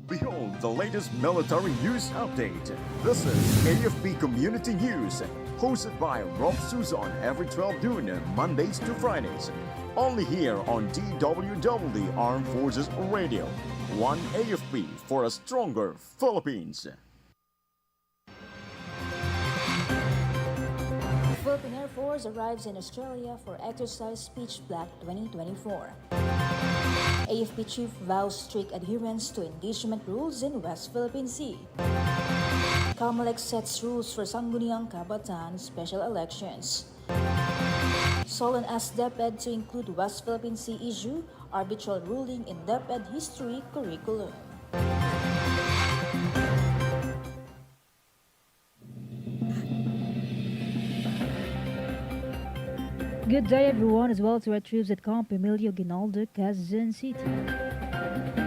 Behold the latest military news update. This is AFP Community News, hosted by Rofh Suzon every 12 noon, Mondays to Fridays. Only here on DWDD Armed Forces Radio. One AFP for a stronger Philippines. Philippine Air Force arrives in Australia for Exercise Speech Black 2024. AFP Chief vows strict adherence to engagement rules in West Philippine Sea. COMELEC sets rules for Sangguniang Kabataan special elections. Solon asks DepEd to include West Philippine Sea issue, arbitral ruling in DepEd history curriculum. Good day everyone, as well to our troops at Camp Emilio Ginaldo, Quezon City.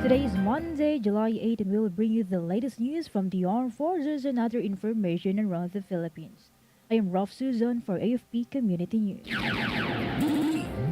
Today is Monday, July 8, and we will bring you the latest news from the armed forces and other information around the Philippines. I am Rofh Suzon for AFP Community News.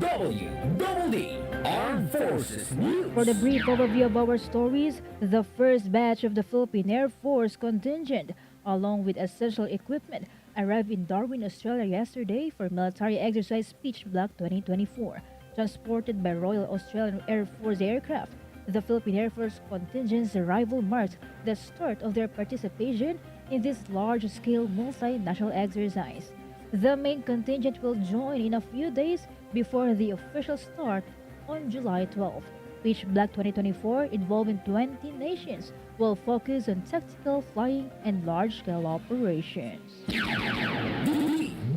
DWDD Armed Forces News. For the brief overview of our stories, the first batch of the Philippine Air Force contingent, along with essential equipment, arrived in Darwin, Australia yesterday for Military Exercise Speech Block 2024. Transported by Royal Australian Air Force aircraft, the Philippine Air Force contingent's arrival marks the start of their participation in this large-scale multinational exercise. The main contingent will join in a few days before the official start on July 12. Speech Block 2024, involving 20 nations, will focus on tactical flying and large-scale operations.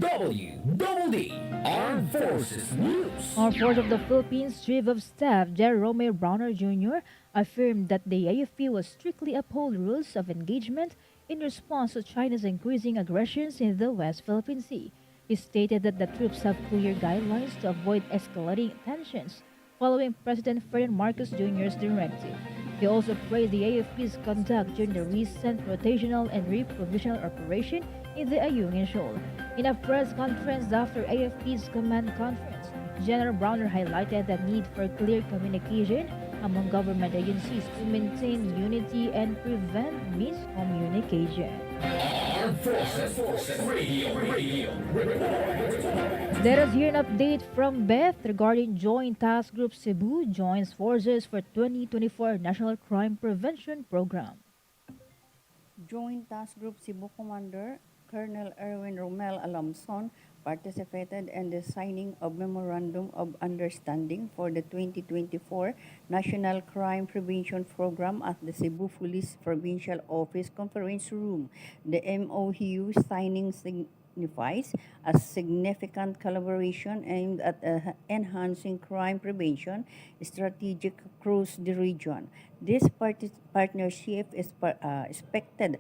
DWDD Armed Forces News. Armed Forces of the Philippines Chief of Staff Jerome Browner Jr. affirmed that the AFP will strictly uphold rules of engagement in response to China's increasing aggressions in the West Philippine Sea. He stated that the troops have clear guidelines to avoid escalating tensions following President Ferdinand Marcos Jr.'s directive. He also praised the AFP's conduct during the recent rotational and reprovisional operation in the Ayungin Shoal. In a press conference after AFP's command conference, General Browner highlighted the need for clear communication among government agencies to maintain unity and prevent miscommunication. Armed Forces Radio Report. Let us hear an update from Beth regarding Joint Task Group Cebu joins forces for 2024 National Crime Prevention Program. Joint Task Group Cebu Commander Colonel Erwin Romel Alamson participated in the signing of Memorandum of Understanding for the 2024 National Crime Prevention Program at the Cebu Police Provincial Office Conference Room. The MOU signing signifies a significant collaboration aimed at enhancing crime prevention strategic across the region. This partnership is expected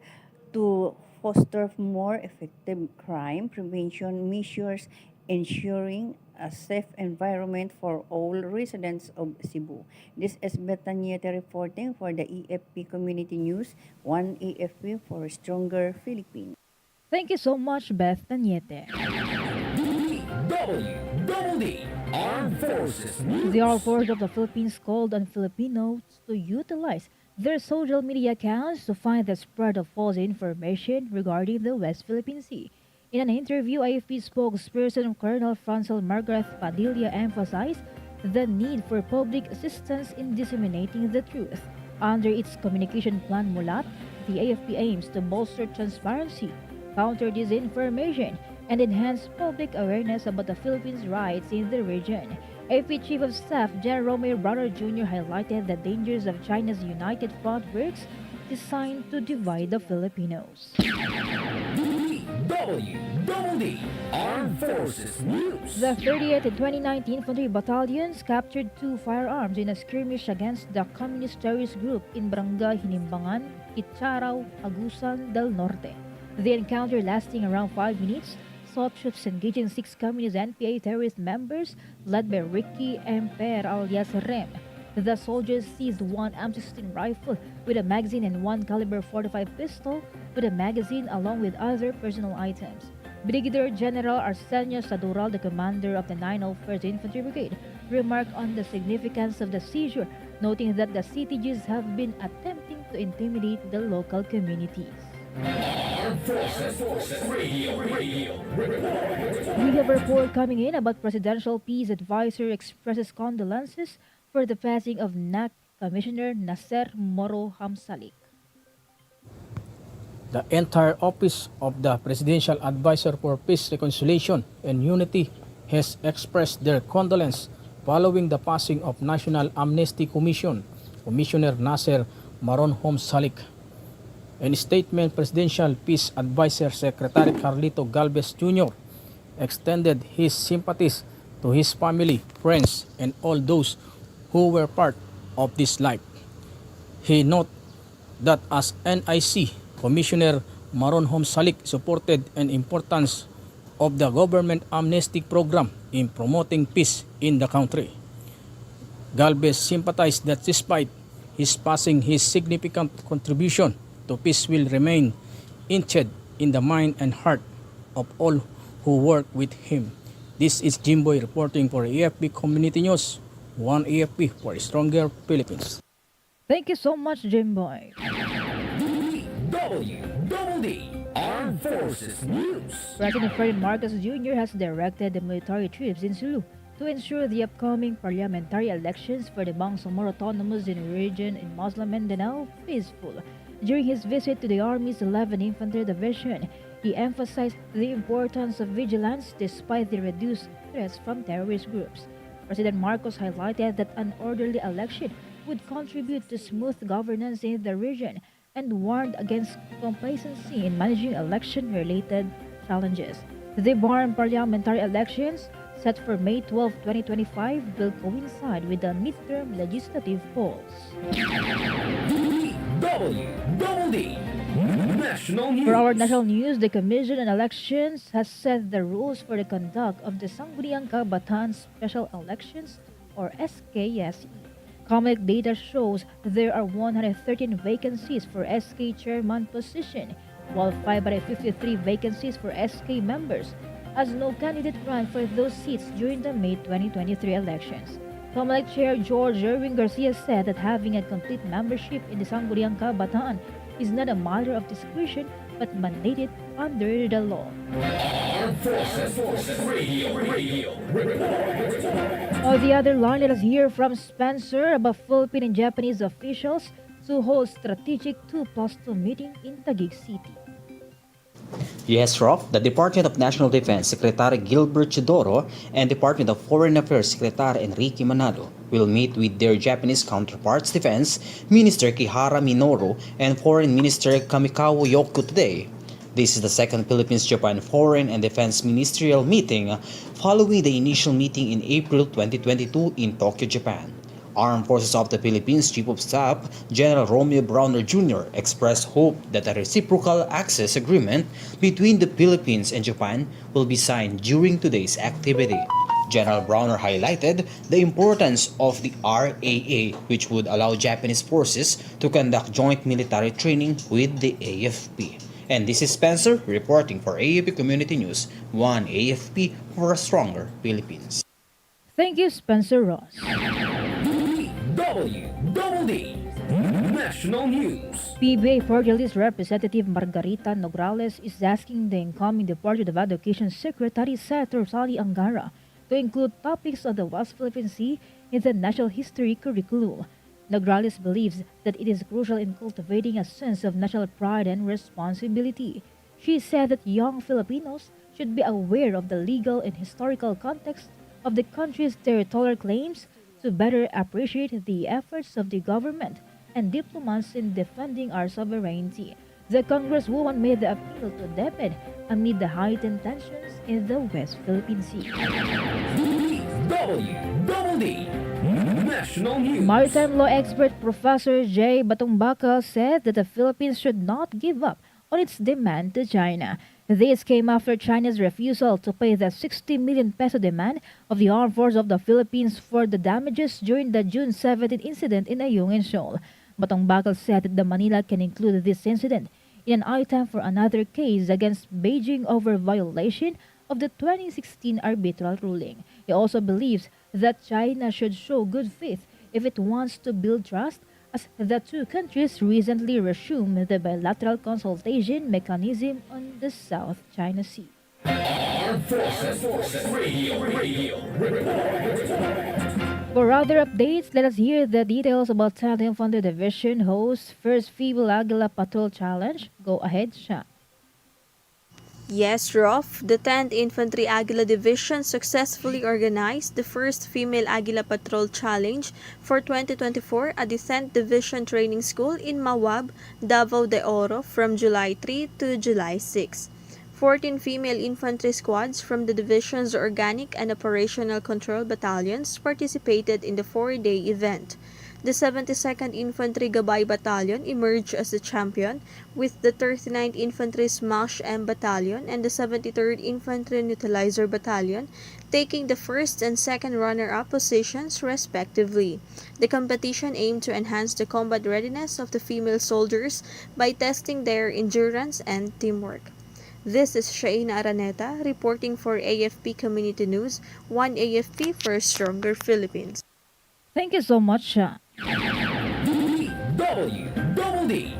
to foster more effective crime prevention measures, ensuring a safe environment for all residents of Cebu. This is Betaniete reporting for the AFP Community News, one AFP for a stronger Philippines. Thank you so much, Beth Taniete. DWDD Armed Forces News. The Armed Forces of the Philippines called on Filipinos to utilize their social media accounts to find the spread of false information regarding the West Philippine Sea. In an interview, AFP spokesperson Colonel Francel Margaret Padilla emphasized the need for public assistance in disseminating the truth. Under its communication plan Mulat, the AFP aims to bolster transparency, counter disinformation, and enhance public awareness about the Philippines' rights in the region. AFP Chief of Staff Jerome Browner Jr. highlighted the dangers of China's United Front works designed to divide the Filipinos. DWDD Armed Forces News. The 30th and 29th Infantry Battalions captured 2 firearms in a skirmish against the Communist terrorist group in Barangay Hinimbangan, Itcharao, Agusan del Norte. The encounter, lasting around 5 minutes, saw troops engaging 6 Communist NPA terrorist members led by Ricky Emper alias Rem. The soldiers seized 1 M16 rifle with a magazine and 1 caliber .45 pistol with a magazine along with other personal items. Brigadier General Arsenio Sadural, the commander of the 901st Infantry Brigade, remarked on the significance of the seizure, noting that the CTGs have been attempting to to intimidate the local communities. Armed Forces Radio Report. We have a report coming in about Presidential Peace Advisor expresses condolences for the passing of NAC Commissioner Nasser Moro Hamsalik. The entire Office of the Presidential Advisor for Peace, Reconciliation, and Unity has expressed their condolence following the passing of National Amnesty Commission Commissioner Nasser Maron Homsalik. In a statement, Presidential Peace Advisor Secretary Carlito Galvez Jr. extended his sympathies to his family, friends, and all those who were part of this life. He noted that as NIC, Commissioner Maron Homsalik supported an importance of the government amnesty program in promoting peace in the country. Galvez sympathized that despite his passing, his significant contribution to peace will remain etched in the mind and heart of all who work with him. This is Jimboy reporting for AFP Community News, 1 AFP for a stronger Philippines. Thank you so much, Jimboy. DWDD Armed Forces News. President Ferdinand Marcos Jr. has directed the military troops in Sulu to ensure the upcoming parliamentary elections for the Bangsamoro Autonomous Region in Muslim Mindanao peaceful. During his visit to the Army's 11th Infantry Division, he emphasized the importance of vigilance despite the reduced threats from terrorist groups. President Marcos highlighted that an orderly election would contribute to smooth governance in the region and warned against complacency in managing election-related challenges. The Barn parliamentary elections, set for May 12, 2025, will coincide with the midterm legislative polls. DWDD National News. For our national news, the Commission on Elections has set the rules for the conduct of the Sangguniang Kabataan Special Elections, or SKSE. COMELEC data shows there are 113 vacancies for SK chairman position, while 553 vacancies for SK members, as no candidate ran for those seats during the May 2023 elections. COMELEC Chair George Erwin Garcia said that having a complete membership in the Sangguniang Kabataan is not a matter of discretion but mandated under the law. Armed Forces Radio Report. On the other line, let us hear from Spencer about Philippine and Japanese officials to hold strategic 2+2 meeting in Taguig City. Yes, Rofh, the Department of National Defense Secretary Gilbert Chidoro and Department of Foreign Affairs Secretary Enrique Manalo will meet with their Japanese counterparts, Defense Minister Kihara Minoru and Foreign Minister Kamikawa Yoko today. This is the second Philippines-Japan Foreign and Defense Ministerial meeting following the initial meeting in April 2022 in Tokyo, Japan. Armed Forces of the Philippines Chief of Staff General Romeo Browner Jr. expressed hope that a reciprocal access agreement between the Philippines and Japan will be signed during today's activity. General Browner highlighted the importance of the RAA, which would allow Japanese forces to conduct joint military training with the AFP. And this is Spencer reporting for AFP Community News, 1 AFP for a stronger Philippines. Thank you, Spencer Ross. DWDD National News. PBA Party List Representative Margarita Nograles is asking the incoming Department of Education Secretary Senator Sally Angara to include topics on the West Philippine Sea in the national history curriculum. Nograles believes that it is crucial in cultivating a sense of national pride and responsibility. She said that young Filipinos should be aware of the legal and historical context of the country's territorial claims to better appreciate the efforts of the government and diplomats in defending our sovereignty. The Congresswoman made the appeal to DepEd amid the heightened tensions in the West Philippine Sea. DWDD National News. Maritime law expert Professor J. Batongbakal said that the Philippines should not give up on its demand to China. This came after China's refusal to pay the 60 million peso demand of the Armed Forces of the Philippines for the damages during the June 17 incident in Ayungin Shoal. Batongbakal said that the Manila can include this incident in an item for another case against Beijing over violation of the 2016 arbitral ruling. He also believes that China should show good faith if it wants to build trust as the two countries recently resumed the bilateral consultation mechanism on the South China Sea. Armed Forces Radio Report. For other updates, let us hear the details about 10th Infantry Division hosts first Female Aguila Patrol Challenge. Go ahead, Sha. Yes, Rofh, the 10th Infantry Aguila Division successfully organized the first Female Aguila Patrol Challenge for 2024 at the 10th Division Training School in Mawab, Davao de Oro from July 3 to July 6. 14 female infantry squads from the division's organic and operational control battalions participated in the 4-day event. The 72nd Infantry Gabay Battalion emerged as the champion, with the 39th Infantry Smash M Battalion and the 73rd Infantry Neutralizer Battalion taking the first and second runner-up positions respectively. The competition aimed to enhance the combat readiness of the female soldiers by testing their endurance and teamwork. This is Shaina Araneta reporting for AFP Community News, 1 AFP for Stronger Philippines. Thank you so much, Sha. DWDD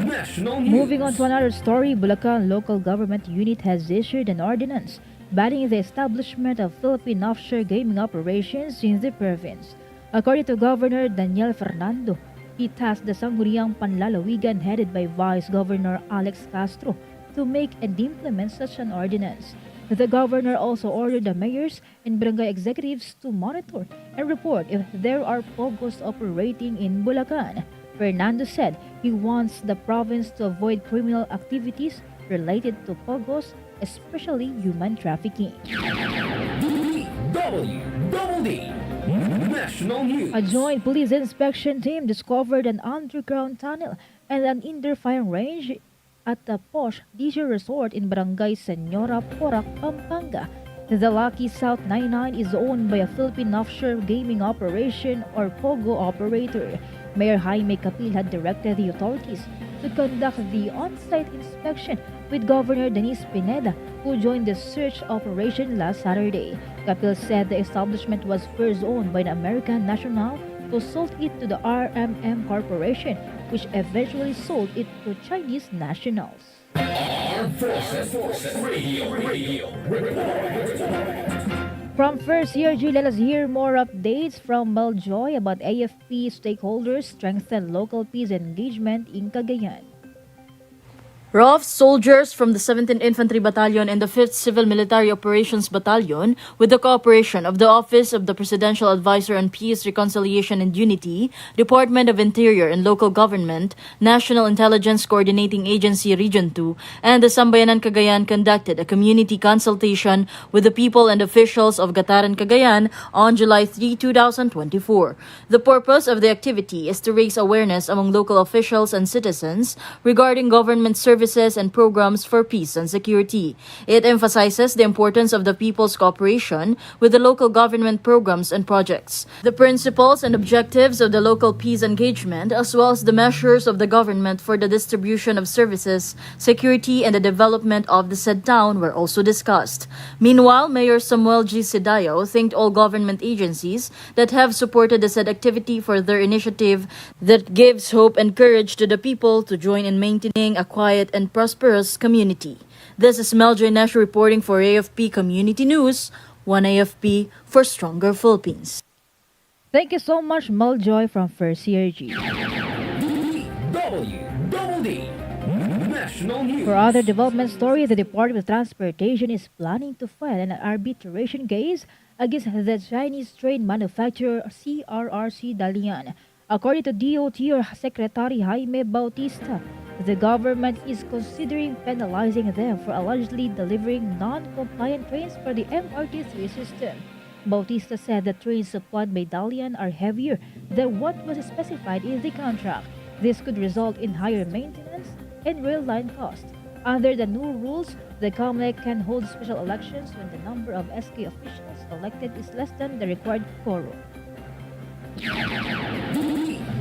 National News. Moving on to another story, Bulacan local government unit has issued an ordinance banning the establishment of Philippine offshore gaming operations in the province. According to Governor Daniel Fernando, he tasked the Sangguniang Panlalawigan headed by Vice Governor Alex Castro to make and implement such an ordinance. The governor also ordered the mayors and barangay executives to monitor and report if there are pogos operating in Bulacan. Fernando said he wants the province to avoid criminal activities related to pogos, especially human trafficking. DWDD National News. A joint police inspection team discovered an underground tunnel and an indoor firing range at the posh leisure resort in Barangay Senora Porac, Pampanga. The Lucky South 99 is owned by a Philippine offshore gaming operation or POGO operator. Mayor Jaime Capil had directed the authorities to conduct the on-site inspection with Governor Denise Pineda, who joined the search operation last Saturday. Capil said the establishment was first owned by the American national who sold it to the RMM Corporation, which eventually sold it to Chinese nationals. Armed Forces Radio Report. From First CRG, let us hear more updates from Maljoy about AFP stakeholders strengthen local peace engagement in Cagayan. Rofh soldiers from the 17th Infantry Battalion and the 5th Civil Military Operations Battalion, with the cooperation of the Office of the Presidential Advisor on Peace, Reconciliation and Unity, Department of Interior and Local Government, National Intelligence Coordinating Agency Region 2, and the Sambayanan Cagayan conducted a community consultation with the people and officials of Gataran Cagayan on July 3, 2024. The purpose of the activity is to raise awareness among local officials and citizens regarding government services and programs for peace and security. It emphasizes the importance of the people's cooperation with the local government programs and projects, the principles and objectives of the local peace engagement, as well as the measures of the government for the distribution of services, security, and the development of the said town were also discussed. Meanwhile, Mayor Samuel G. Sidayo thanked all government agencies that have supported the said activity for their initiative that gives hope and courage to the people to join in maintaining a quiet and prosperous community. This is Meljoy Nash reporting for AFP Community News, 1 AFP for Stronger Philippines. Thank you so much, Maljoy from First CRG. DWDD National News. For other development story, the Department of Transportation is planning to file an arbitration case against the Chinese train manufacturer CRRC Dalian. According to DOT Secretary Jaime Bautista, the government is considering penalizing them for allegedly delivering non-compliant trains for the MRT3 system. Bautista said the trains supplied by Dalian are heavier than what was specified in the contract. This could result in higher maintenance and rail line costs. Under the new rules, the COMELEC can hold special elections when the number of SK officials elected is less than the required quorum.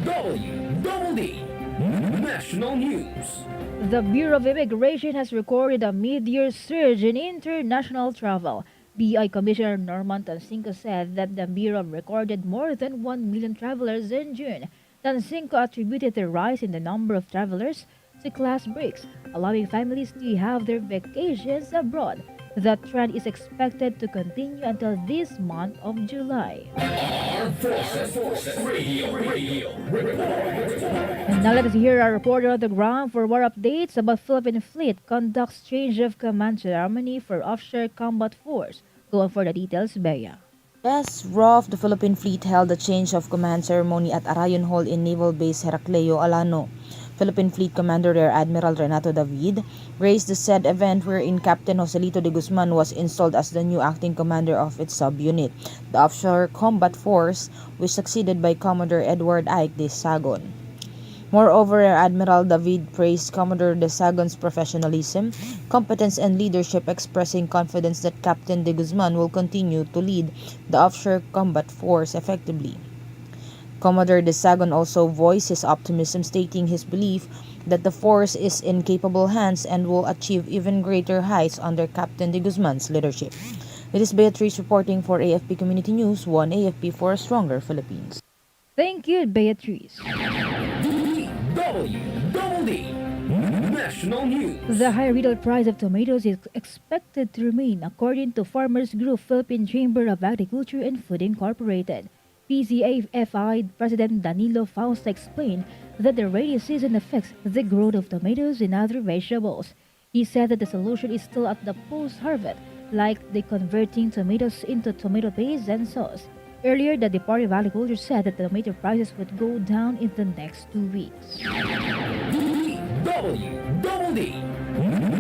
DWDD National News. The Bureau of Immigration has recorded a mid-year surge in international travel. BI Commissioner Norman Tansinko said that the Bureau recorded more than 1 million travelers in June. Tansinko attributed the rise in the number of travelers to class breaks, allowing families to have their vacations abroad. The trend is expected to continue until this month of July. Armed Forces Radio Report. And now let us hear our reporter on the ground for more updates about Philippine Fleet conducts change of command ceremony for offshore combat force. Go on for the details, Bea. Yes, Rofh, the Philippine Fleet held a change of command ceremony at Arayon Hall in Naval Base Heracleo, Alano. Philippine Fleet Commander Rear Admiral Renato David graced the said event wherein Captain Joselito de Guzman was installed as the new acting commander of its subunit, the Offshore Combat Force, which succeeded by Commodore Edward Ike de Sagon. Moreover, Rear Admiral David praised Commodore de Sagon's professionalism, competence, and leadership, expressing confidence that Captain de Guzman will continue to lead the Offshore Combat Force effectively. Commodore de Sagon also voiced his optimism, stating his belief that the force is in capable hands and will achieve even greater heights under Captain de Guzman's leadership. It is Beatrice reporting for AFP Community News, 1 AFP for a stronger Philippines. Thank you, Beatrice. DWDD National News. The high retail price of tomatoes is expected to remain, according to Farmers Group Philippine Chamber of Agriculture and Food Incorporated. PCAFI President Danilo Fausta explained that the rainy season affects the growth of tomatoes and other vegetables. He said that the solution is still at the post-harvest, like the converting tomatoes into tomato paste and sauce. Earlier, the Department of Agriculture said that the tomato prices would go down in the next 2 weeks. DWDD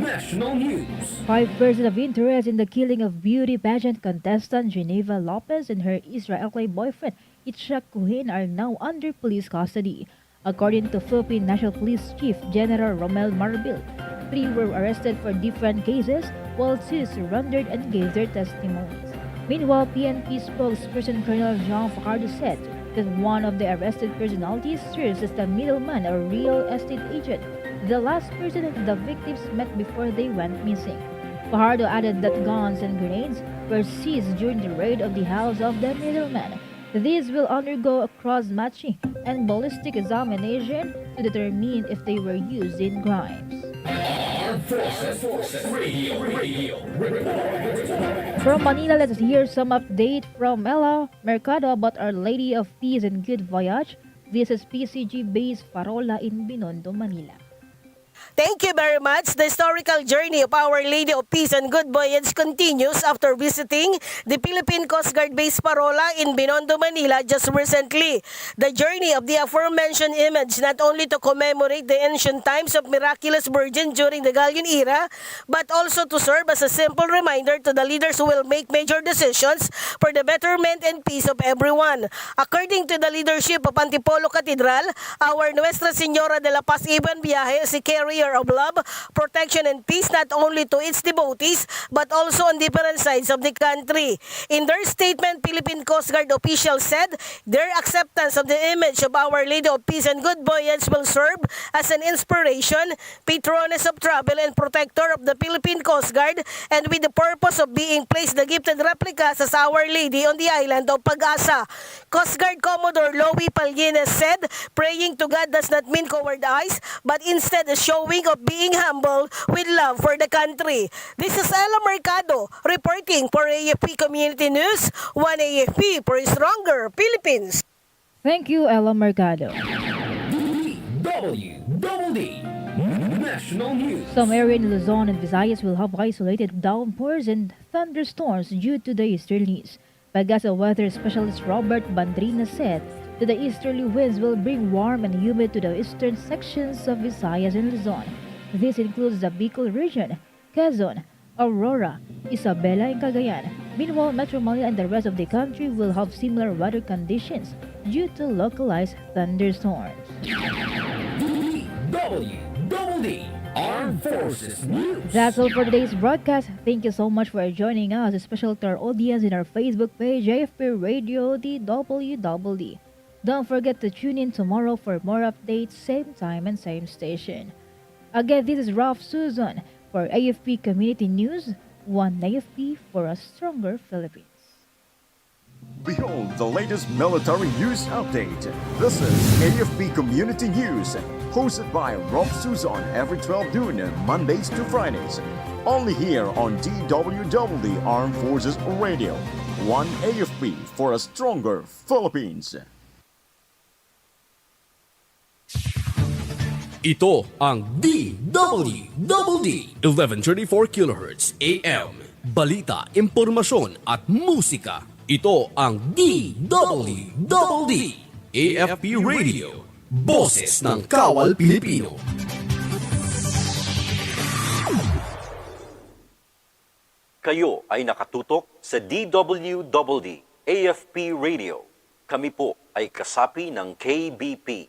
National News. 5 persons of interest in the killing of beauty pageant contestant Geneva Lopez and her Israeli boyfriend Itzhak Cohen are now under police custody. According to Philippine National Police Chief General Romel Marbil, 3 were arrested for different cases, while 2 surrendered and gave their testimonies. Meanwhile, PNP spokesperson Colonel John Fajardo said that one of the arrested personalities serves as the middleman or real estate agent, the last person the victims met before they went missing. Fajardo added that guns and grenades were seized during the raid of the house of the middleman. These will undergo a cross-matching and ballistic examination to determine if they were used in crimes. Armed Forces Radio Report. From Manila, let's hear some update from Ella Mercado about Our Lady of Peace and Good Voyage. This is PCG-based Parola in Binondo, Manila. Thank you very much. The historical journey of Our Lady of Peace and Good Voyage continues after visiting the Philippine Coast Guard Base Parola in Binondo, Manila just recently. The journey of the aforementioned image not only to commemorate the ancient times of miraculous virgin during the Galleon era, but also to serve as a simple reminder to the leaders who will make major decisions for the betterment and peace of everyone. According to the leadership of Antipolo Cathedral, our Nuestra Señora de la Paz Ibon Viaje is a carrier of love, protection, and peace not only to its devotees but also on different sides of the country. In their statement, Philippine Coast Guard officials said their acceptance of the image of Our Lady of Peace and Good Voyage will serve as an inspiration, patroness of travel, and protector of the Philippine Coast Guard, and with the purpose of being placed the gifted replicas as Our Lady on the island of Pag-asa. Coast Guard Commodore Louie Palguines said praying to God does not mean coward eyes, but instead a showing of being humble with love for the country. This is Ella Mercado reporting for AFP Community News, 1 AFP for a stronger Philippines. Thank you, Ella Mercado. DWDD National News. Some areas in Luzon and Visayas will have isolated downpours and thunderstorms due to the easterlies. Pag-asa weather specialist Robert Bandrina said that the easterly winds will bring warm and humid to the eastern sections of Visayas and Luzon. This includes the Bicol region, Quezon, Aurora, Isabela, and Cagayan. Meanwhile, Metro Manila and the rest of the country will have similar weather conditions due to localized thunderstorms. DWDD Armed Forces News. That's all for today's broadcast. Thank you so much for joining us, especially to our audience in our Facebook page, AFP Radio DWDD. Don't forget to tune in tomorrow for more updates, same time and same station. Again, this is Rofh Suzon for AFP Community News, 1 AFP for a stronger Philippines. Behold the latest military news update. This is AFP Community News, hosted by Rofh Suzon every 12 noon, Mondays to Fridays. Only here on DWDD Armed Forces Radio. One AFP for a stronger Philippines. Ito ang DWDD 1134 kHz AM. Balita, impormasyon at musika. Ito ang DWDD AFP Radio. Boses ng Kawal Pilipino. Kayo ay nakatutok sa DWDD AFP Radio. Kami po ay kasapi ng KBP.